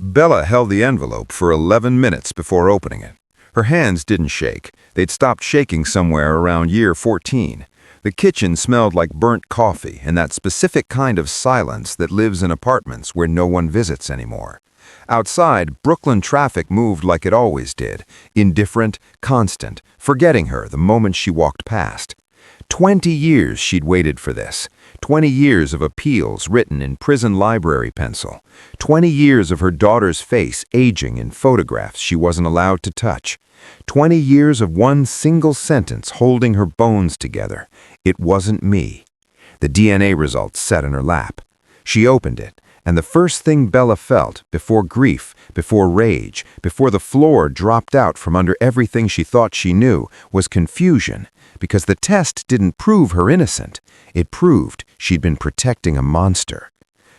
Bella held the envelope for 11 minutes before opening it. Her hands didn't shake. They'd stopped shaking somewhere around year 14. The kitchen smelled like burnt coffee and that specific kind of silence that lives in apartments where no one visits anymore. Outside, Brooklyn traffic moved like it always did, indifferent, constant, forgetting her the moment she walked past. 20 years she'd waited for this. 20 years of appeals written in prison library pencil. 20 years of her daughter's face aging in photographs she wasn't allowed to touch. 20 years of one single sentence holding her bones together. It wasn't me. The DNA results sat in her lap. She opened it, and the first thing Bella felt, before grief, before rage, before the floor dropped out from under everything she thought she knew, was confusion, because the test didn't prove her innocent. It proved she'd been protecting a monster.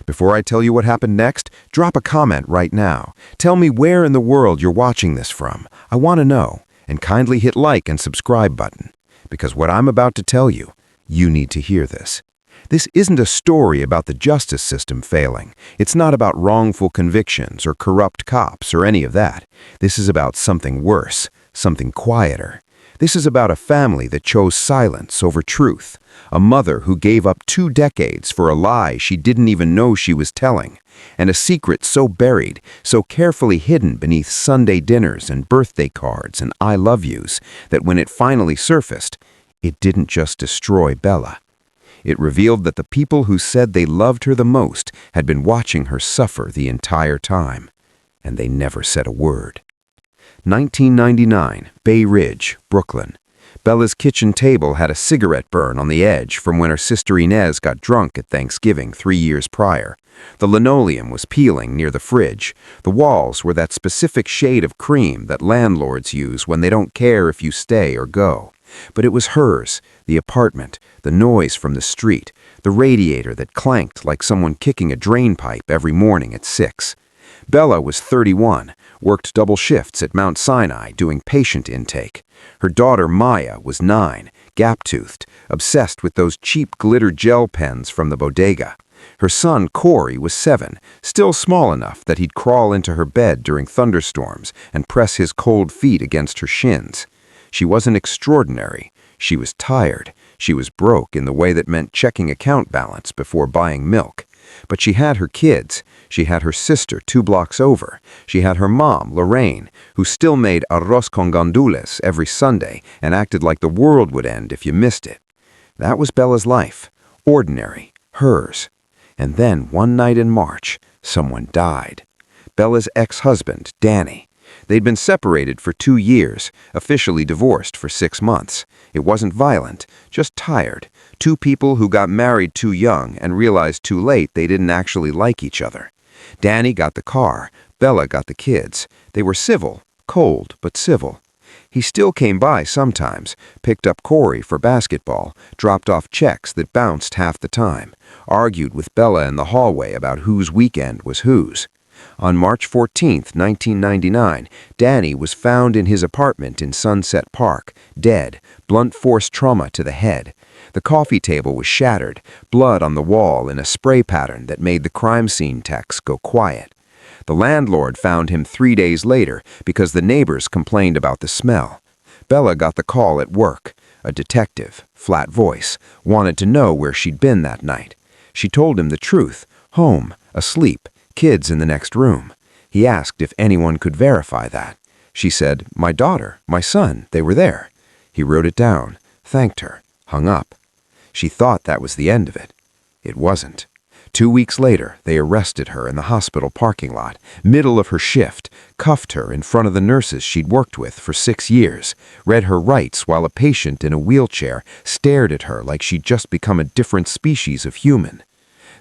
Before I tell you what happened next, drop a comment right now. Tell me where in the world you're watching this from. I want to know. And kindly hit like and subscribe button. Because what I'm about to tell you, you need to hear this. This isn't a story about the justice system failing. It's not about wrongful convictions or corrupt cops or any of that. This is about something worse, something quieter. This is about a family that chose silence over truth, a mother who gave up 2 decades for a lie she didn't even know she was telling, and a secret so buried, so carefully hidden beneath Sunday dinners and birthday cards and I love yous, that when it finally surfaced, it didn't just destroy Bella. It revealed that the people who said they loved her the most had been watching her suffer the entire time, and they never said a word. 1999, Bay Ridge, Brooklyn. Bella's kitchen table had a cigarette burn on the edge from when her sister Inez got drunk at Thanksgiving 3 years prior. The linoleum was peeling near the fridge. The walls were that specific shade of cream that landlords use when they don't care if you stay or go. But it was hers, the apartment, the noise from the street, the radiator that clanked like someone kicking a drain pipe every morning at 6. Bella was 31, worked double shifts at Mount Sinai doing patient intake. Her daughter Maya was 9, gap-toothed, obsessed with those cheap glitter gel pens from the bodega. Her son Corey was 7, still small enough that he'd crawl into her bed during thunderstorms and press his cold feet against her shins. She wasn't extraordinary. She was tired. She was broke in the way that meant checking account balance before buying milk. But she had her kids. She had her sister 2 blocks over. She had her mom, Lorraine, who still made arroz con gandules every Sunday and acted like the world would end if you missed it. That was Bella's life. Ordinary. Hers. And then, one night in March, someone died. Bella's ex-husband, Danny. They'd been separated for 2 years, officially divorced for 6 months. It wasn't violent, just tired. 2 people who got married too young and realized too late they didn't actually like each other. Danny got the car, Bella got the kids. They were civil, cold but civil. He still came by sometimes, picked up Corey for basketball, dropped off checks that bounced half the time, argued with Bella in the hallway about whose weekend was whose. On March 14, 1999, Danny was found in his apartment in Sunset Park, dead, blunt force trauma to the head. The coffee table was shattered, blood on the wall in a spray pattern that made the crime scene techs go quiet. The landlord found him 3 days later because the neighbors complained about the smell. Bella got the call at work. A detective, flat voice, wanted to know where she'd been that night. She told him the truth, home, asleep, kids in the next room. He asked if anyone could verify that. She said, "My daughter, my son, they were there." He wrote it down, thanked her, hung up. She thought that was the end of it. It wasn't. 2 weeks later, they arrested her in the hospital parking lot, middle of her shift, cuffed her in front of the nurses she'd worked with for 6 years, read her rights while a patient in a wheelchair stared at her like she'd just become a different species of human.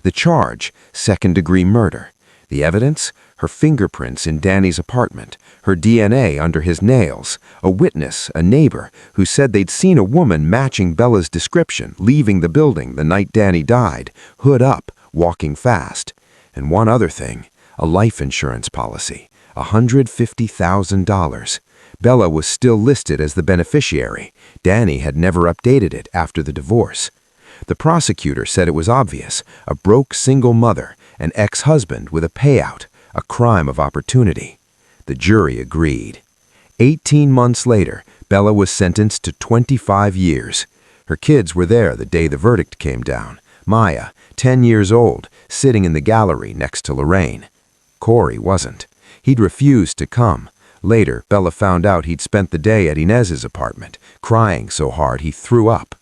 The charge, second-degree murder. The evidence? Her fingerprints in Danny's apartment, her DNA under his nails, a witness, a neighbor, who said they'd seen a woman matching Bella's description leaving the building the night Danny died, hood up, walking fast. And one other thing, a life insurance policy, $150,000. Bella was still listed as the beneficiary. Danny had never updated it after the divorce. The prosecutor said it was obvious, a broke single mother, an ex-husband with a payout, a crime of opportunity. The jury agreed. 18 months later, Bella was sentenced to 25 years. Her kids were there the day the verdict came down. Maya, 10 years old, sitting in the gallery next to Lorraine. Corey wasn't. He'd refused to come. Later, Bella found out he'd spent the day at Inez's apartment, crying so hard he threw up.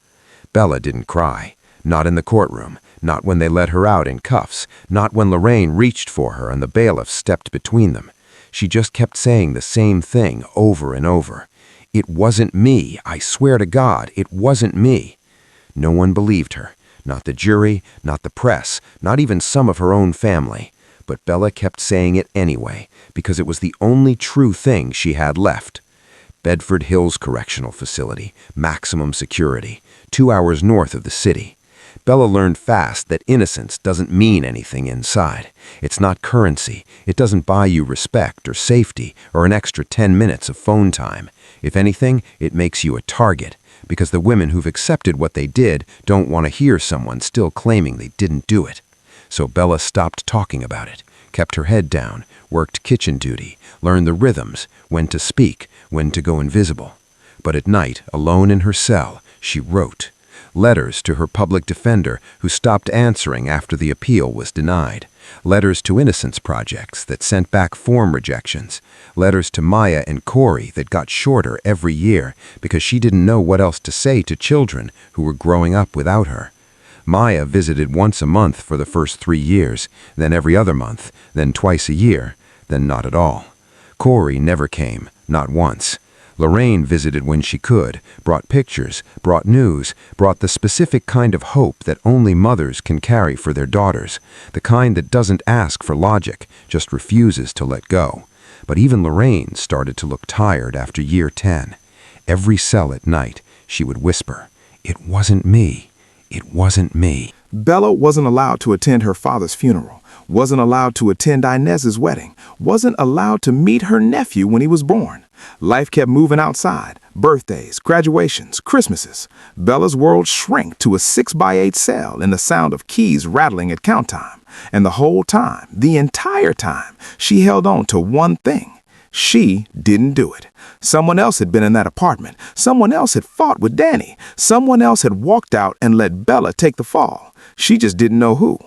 Bella didn't cry. Not in the courtroom. Not when they let her out in cuffs. Not when Lorraine reached for her and the bailiff stepped between them. She just kept saying the same thing over and over. It wasn't me. I swear to God, it wasn't me. No one believed her. Not the jury, not the press, not even some of her own family. But Bella kept saying it anyway, because it was the only true thing she had left. Bedford Hills Correctional Facility, maximum security, 2 hours north of the city. Bella learned fast that innocence doesn't mean anything inside. It's not currency. It doesn't buy you respect or safety or an extra 10 minutes of phone time. If anything, it makes you a target, because the women who've accepted what they did don't want to hear someone still claiming they didn't do it. So Bella stopped talking about it, kept her head down, worked kitchen duty, learned the rhythms, when to speak, when to go invisible. But at night, alone in her cell, she wrote letters to her public defender who stopped answering after the appeal was denied, letters to Innocence projects that sent back form rejections, letters to Maya and Corey that got shorter every year because she didn't know what else to say to children who were growing up without her. Maya visited once a month for the first 3 years, then every other month, then twice a year, then not at all. Corey never came, not once. Lorraine visited when she could, brought pictures, brought news, brought the specific kind of hope that only mothers can carry for their daughters, the kind that doesn't ask for logic, just refuses to let go. But even Lorraine started to look tired after year 10. Every cell at night, she would whisper, "It wasn't me. It wasn't me." Bella wasn't allowed to attend her father's funeral, wasn't allowed to attend Inez's wedding, wasn't allowed to meet her nephew when he was born. Life kept moving outside. Birthdays, graduations, Christmases. Bella's world shrank to a 6x8 cell in the sound of keys rattling at count time. And the whole time, the entire time, she held on to one thing. She didn't do it. Someone else had been in that apartment. Someone else had fought with Danny. Someone else had walked out and let Bella take the fall. She just didn't know who.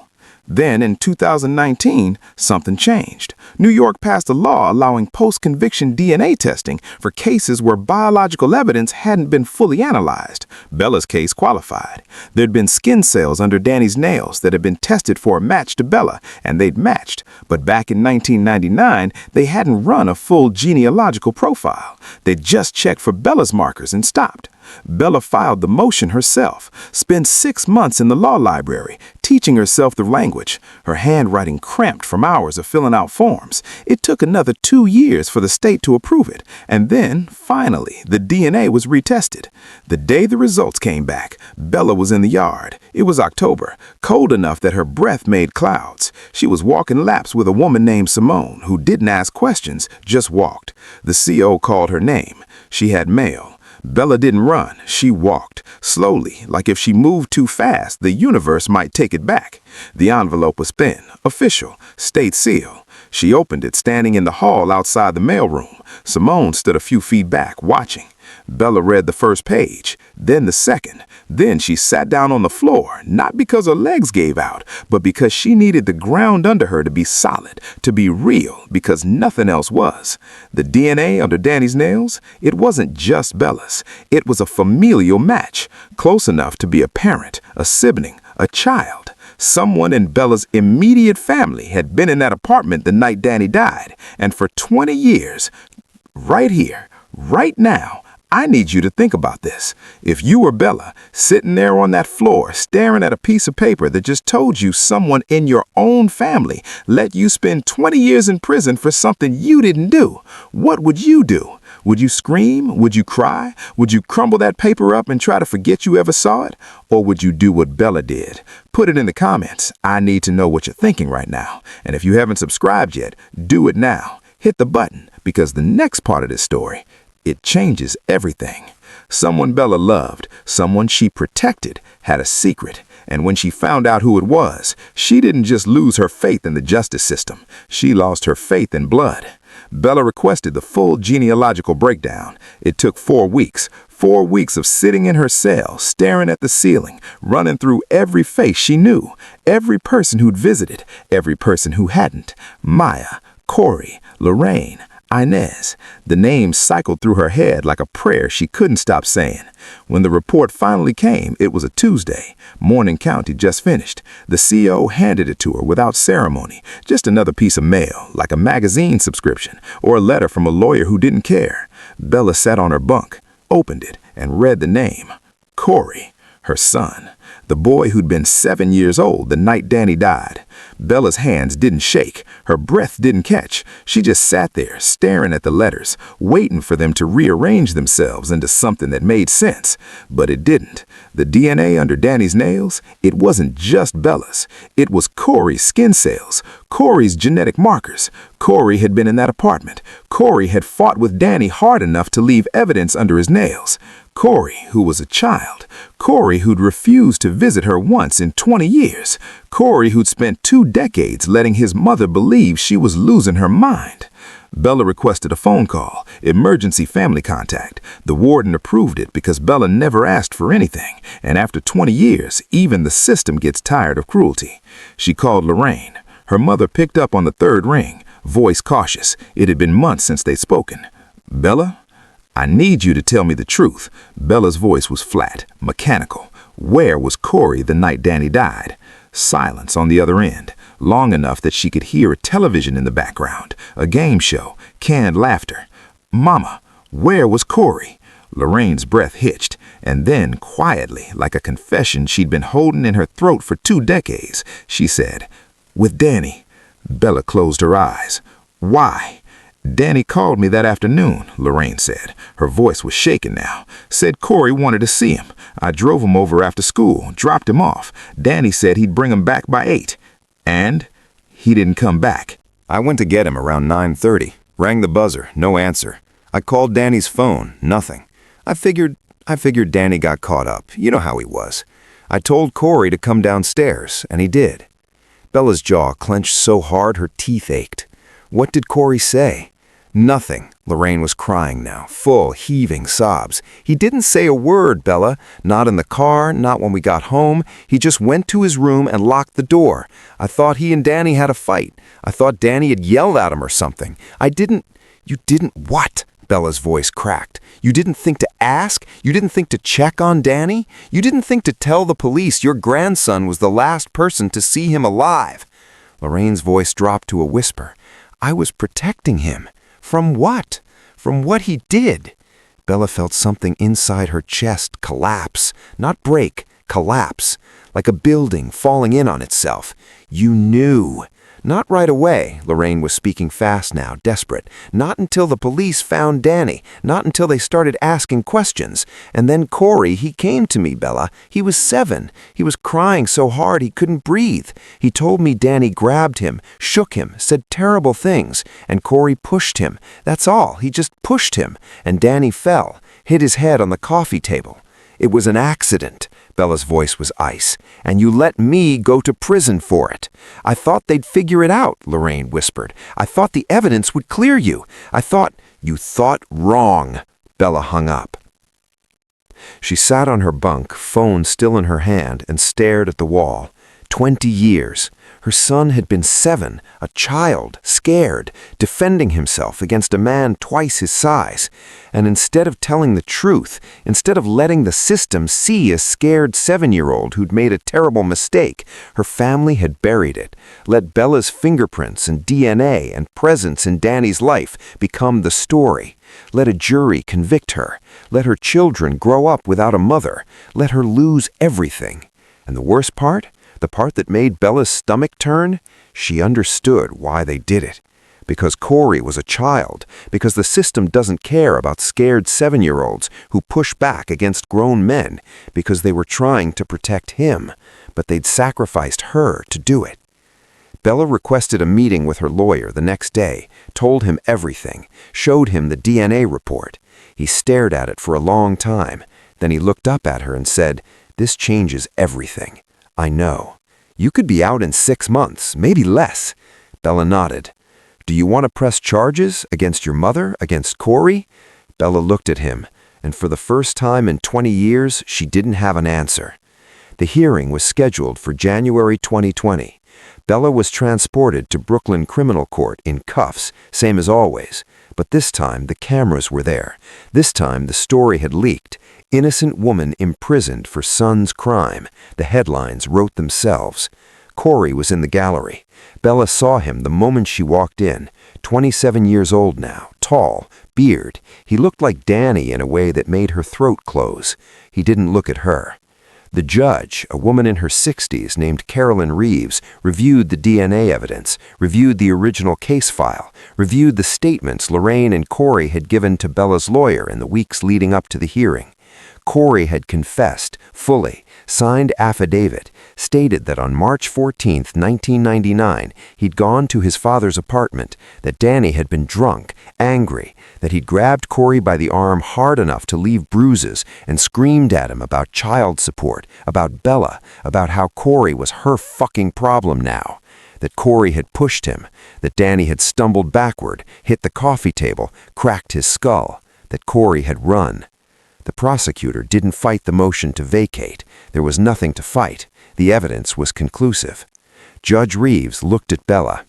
Then, in 2019, something changed. New York passed a law allowing post-conviction DNA testing for cases where biological evidence hadn't been fully analyzed. Bella's case qualified. There'd been skin cells under Danny's nails that had been tested for a match to Bella, and they'd matched. But back in 1999, they hadn't run a full genealogical profile. They'd just checked for Bella's markers and stopped. Bella filed the motion herself, spent 6 months in the law library, teaching herself the language, her handwriting cramped from hours of filling out forms. It took another 2 years for the state to approve it, and then, finally, the DNA was retested. The day the results came back, Bella was in the yard. It was October, cold enough that her breath made clouds. She was walking laps with a woman named Simone, who didn't ask questions, just walked. The CO called her name. She had mail. Bella didn't run, she walked, slowly, like if she moved too fast, the universe might take it back. The envelope was thin, official, state seal. She opened it standing in the hall outside the mailroom. Simone stood a few feet back, watching. Bella read the first page, then the second. Then she sat down on the floor, not because her legs gave out, but because she needed the ground under her to be solid, to be real, because nothing else was. The DNA under Danny's nails, it wasn't just Bella's. It was a familial match, close enough to be a parent, a sibling, a child. Someone in Bella's immediate family had been in that apartment the night Danny died, and for 20 years, right here, right now, I need you to think about this. If you were Bella, sitting there on that floor, staring at a piece of paper that just told you someone in your own family let you spend 20 years in prison for something you didn't do, what would you do? Would you scream? Would you cry? Would you crumble that paper up and try to forget you ever saw it? Or would you do what Bella did? Put it in the comments. I need to know what you're thinking right now. And if you haven't subscribed yet, do it now. Hit the button, because the next part of this story, it changes everything. Someone Bella loved, someone she protected, had a secret. And when she found out who it was, she didn't just lose her faith in the justice system. She lost her faith in blood. Bella requested the full genealogical breakdown. It took 4 weeks. 4 weeks of sitting in her cell, staring at the ceiling, running through every face she knew, every person who'd visited, every person who hadn't. Maya, Corey, Lorraine, Inez. The names cycled through her head like a prayer she couldn't stop saying. When the report finally came, it was a Tuesday. Morning count had just finished. The CO handed it to her without ceremony. Just another piece of mail, like a magazine subscription, or a letter from a lawyer who didn't care. Bella sat on her bunk, opened it, and read the name. Corey, her son. The boy who'd been 7 years old the night Danny died. Bella's hands didn't shake. Her breath didn't catch. She just sat there, staring at the letters, waiting for them to rearrange themselves into something that made sense. But it didn't. The DNA under Danny's nails, it wasn't just Bella's. It was Corey's skin cells, Corey's genetic markers. Corey had been in that apartment. Corey had fought with Danny hard enough to leave evidence under his nails. Corey, who was a child. Corey, who'd refused to visit her once in 20 years. Corey, who'd spent 2 decades letting his mother believe she was losing her mind. Bella requested a phone call, emergency family contact. The warden approved it because Bella never asked for anything, and after 20 years, even the system gets tired of cruelty. She called Lorraine. Her mother picked up on the 3rd ring, voice cautious. It had been months since they'd spoken. "Bella? I need you to tell me the truth." Bella's voice was flat, mechanical. Where was Corey the night Danny died? Silence on the other end, long enough that she could hear a television in the background, a game show, canned laughter. "Mama, where was Corey?" Lorraine's breath hitched, and then, quietly, like a confession she'd been holding in her throat for 2 decades, she said, "With Danny." Bella closed her eyes. "Why?" "Danny called me that afternoon," Lorraine said. Her voice was shaking now. "Said Corey wanted to see him. I drove him over after school, dropped him off. Danny said he'd bring him back by 8. And he didn't come back." I went to get him around 9:30. Rang the buzzer, no answer. I called Danny's phone, nothing. I figured Danny got caught up. You know how he was. I told Corey to come downstairs, and he did. Bella's jaw clenched so hard her teeth ached. What did Corey say? Nothing. Lorraine was crying now, full, heaving sobs. "He didn't say a word, Bella. Not in the car, not when we got home. He just went to his room and locked the door. I thought he and Danny had a fight. I thought Danny had yelled at him or something. I didn't—" "You didn't what?" Bella's voice cracked. "You didn't think to ask? You didn't think to check on Danny? You didn't think to tell the police your grandson was the last person to see him alive?" Lorraine's voice dropped to a whisper. "I was protecting him. From what? From what he did." Bella felt something inside her chest collapse, not break, collapse, like a building falling in on itself. "You knew." "Not right away." Lorraine was speaking fast now, desperate. "Not until the police found Danny. Not until they started asking questions. And then Corey, he came to me, Bella. He was 7. He was crying so hard he couldn't breathe. He told me Danny grabbed him, shook him, said terrible things. And Corey pushed him. That's all. He just pushed him. And Danny fell, hit his head on the coffee table. It was an accident." Bella's voice was ice. "And you let me go to prison for it." "I thought they'd figure it out," Lorraine whispered. "I thought the evidence would clear you. I thought—" "You thought wrong." Bella hung up. She sat on her bunk, phone still in her hand, and stared at the wall. 20 years. Her son had been 7, a child, scared, defending himself against a man twice his size. And instead of telling the truth, instead of letting the system see a scared 7-year-old who'd made a terrible mistake, her family had buried it, let Bella's fingerprints and DNA and presence in Danny's life become the story. Let a jury convict her. Let her children grow up without a mother. Let her lose everything. And the worst part? The part that made Bella's stomach turn? She understood why they did it. Because Corey was a child. Because the system doesn't care about scared 7-year-olds who push back against grown men. Because they were trying to protect him. But they'd sacrificed her to do it. Bella requested a meeting with her lawyer the next day, told him everything, showed him the DNA report. He stared at it for a long time. Then he looked up at her and said, "This changes everything. I know. You could be out in 6 months, maybe less." Bella nodded. "Do you want to press charges against your mother, against Corey?" Bella looked at him, and for the first time in 20 years, she didn't have an answer. The hearing was scheduled for January 2020. Bella was transported to Brooklyn Criminal Court in cuffs, same as always. But this time, the cameras were there. This time, the story had leaked. "Innocent woman imprisoned for son's crime." The headlines wrote themselves. Corey was in the gallery. Bella saw him the moment she walked in. 27 years old now, tall, beard. He looked like Danny in a way that made her throat close. He didn't look at her. The judge, a woman in her 60s named Carolyn Reeves, reviewed the DNA evidence, reviewed the original case file, reviewed the statements Lorraine and Corey had given to Bella's lawyer in the weeks leading up to the hearing. Corey had confessed, fully, signed affidavit, stated that on March 14, 1999, he'd gone to his father's apartment, that Danny had been drunk, angry, that he'd grabbed Corey by the arm hard enough to leave bruises and screamed at him about child support, about Bella, about how Corey was her fucking problem now, that Corey had pushed him, that Danny had stumbled backward, hit the coffee table, cracked his skull, that Corey had run. The prosecutor didn't fight the motion to vacate. There was nothing to fight. The evidence was conclusive. Judge Reeves looked at Bella.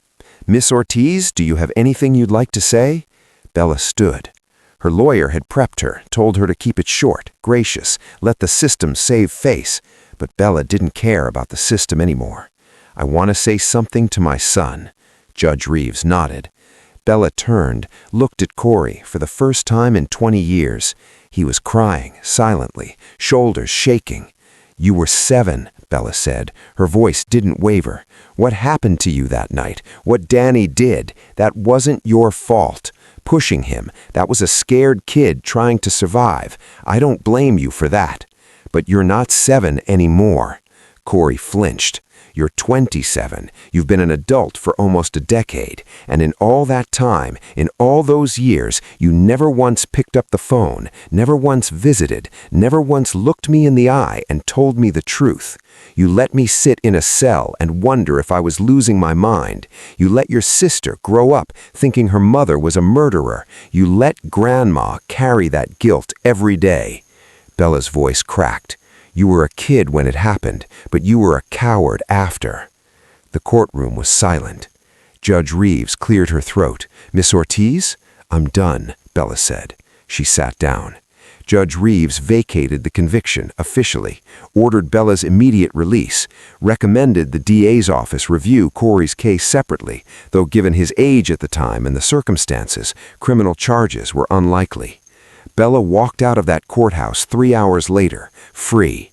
"Miss Ortiz, do you have anything you'd like to say?" Bella stood. Her lawyer had prepped her, told her to keep it short, gracious, let the system save face. But Bella didn't care about the system anymore. "I want to say something to my son." Judge Reeves nodded. Bella turned, looked at Corey for the first time in 20 years. He was crying, silently, shoulders shaking. "You were 7, Bella said. Her voice didn't waver. "What happened to you that night? What Danny did? That wasn't your fault. Pushing him, that was a scared kid trying to survive. I don't blame you for that. But you're not 7 anymore." Corey flinched. "You're 27. You've been an adult for almost a decade. And in all that time, in all those years, you never once picked up the phone, never once visited, never once looked me in the eye and told me the truth. You let me sit in a cell and wonder if I was losing my mind. You let your sister grow up thinking her mother was a murderer. You let Grandma carry that guilt every day." Bella's voice cracked. "You were a kid when it happened, but you were a coward after." The courtroom was silent. Judge Reeves cleared her throat. "Miss Ortiz?" "I'm done," Bella said. She sat down. Judge Reeves vacated the conviction officially, ordered Bella's immediate release, recommended the DA's office review Corey's case separately, though given his age at the time and the circumstances, criminal charges were unlikely. Bella walked out of that courthouse 3 hours later, free.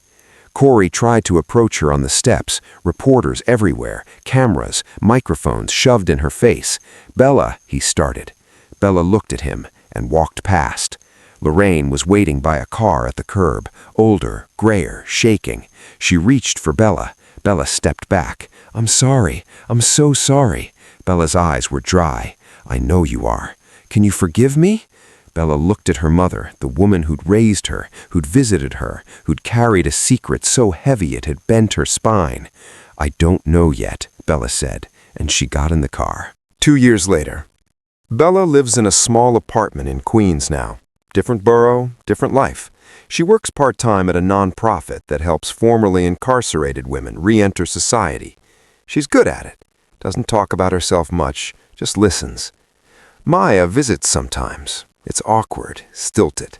Corey tried to approach her on the steps, reporters everywhere, cameras, microphones shoved in her face. "Bella," he started. Bella looked at him and walked past. Lorraine was waiting by a car at the curb, older, grayer, shaking. She reached for Bella. Bella stepped back. "I'm sorry. I'm so sorry." Bella's eyes were dry. "I know you are. Can you forgive me?" Bella looked at her mother, the woman who'd raised her, who'd visited her, who'd carried a secret so heavy it had bent her spine. "I don't know yet," Bella said, and she got in the car. 2 years later. Bella lives in a small apartment in Queens now. Different borough, different life. She works part-time at a nonprofit that helps formerly incarcerated women re-enter society. She's good at it. Doesn't talk about herself much, just listens. Maya visits sometimes. It's awkward, stilted.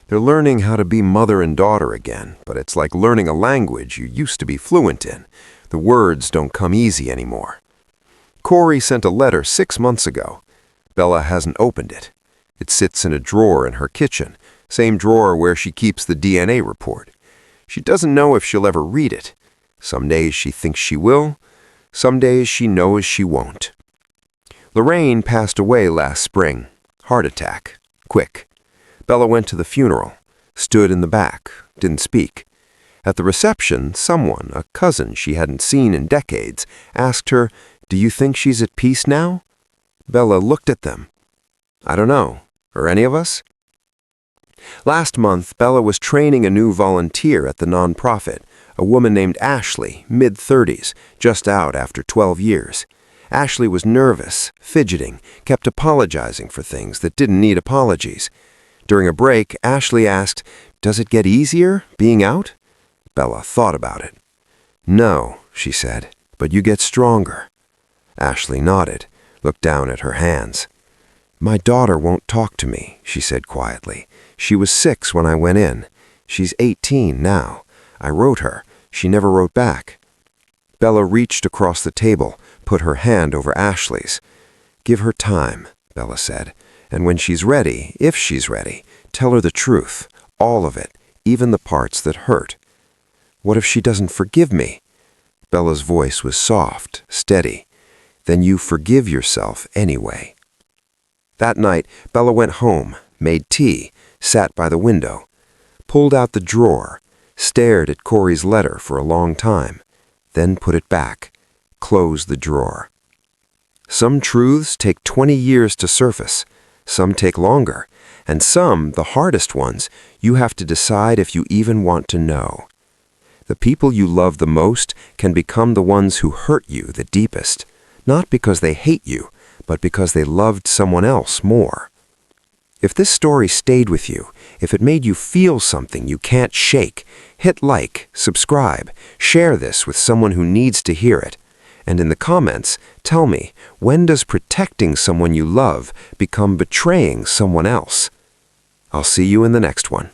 They're learning how to be mother and daughter again, but it's like learning a language you used to be fluent in. The words don't come easy anymore. Corey sent a letter 6 months ago. Bella hasn't opened it. It sits in a drawer in her kitchen, same drawer where she keeps the DNA report. She doesn't know if she'll ever read it. Some days she thinks she will, some days she knows she won't. Lorraine passed away last spring. Heart attack. Quick. Bella went to the funeral, stood in the back, didn't speak. At the reception, someone, a cousin she hadn't seen in decades, asked her, Do you think she's at peace now? Bella looked at them. I don't know. Or any of us? Last month, Bella was training a new volunteer at the nonprofit, a woman named Ashley, mid-30s, just out after 12 years. Ashley was nervous, fidgeting, kept apologizing for things that didn't need apologies. During a break, Ashley asked, "Does it get easier, being out?" Bella thought about it. "No," she said, "but you get stronger." Ashley nodded, looked down at her hands. "My daughter won't talk to me," she said quietly. "She was 6 when I went in. She's 18 now. I wrote her. She never wrote back." Bella reached across the table, put her hand over Ashley's. "Give her time," Bella said, "and when she's ready, if she's ready, tell her the truth, all of it, even the parts that hurt." "What if she doesn't forgive me?" Bella's voice was soft, steady. "Then you forgive yourself anyway." That night, Bella went home, made tea, sat by the window, pulled out the drawer, stared at Corey's letter for a long time, then put it back, closed the drawer. Some truths take 20 years to surface, some take longer, and some, the hardest ones, you have to decide if you even want to know. The people you love the most can become the ones who hurt you the deepest, not because they hate you, but because they loved someone else more. If this story stayed with you, if it made you feel something you can't shake, hit like, subscribe, share this with someone who needs to hear it. And in the comments, tell me, when does protecting someone you love become betraying someone else? I'll see you in the next one.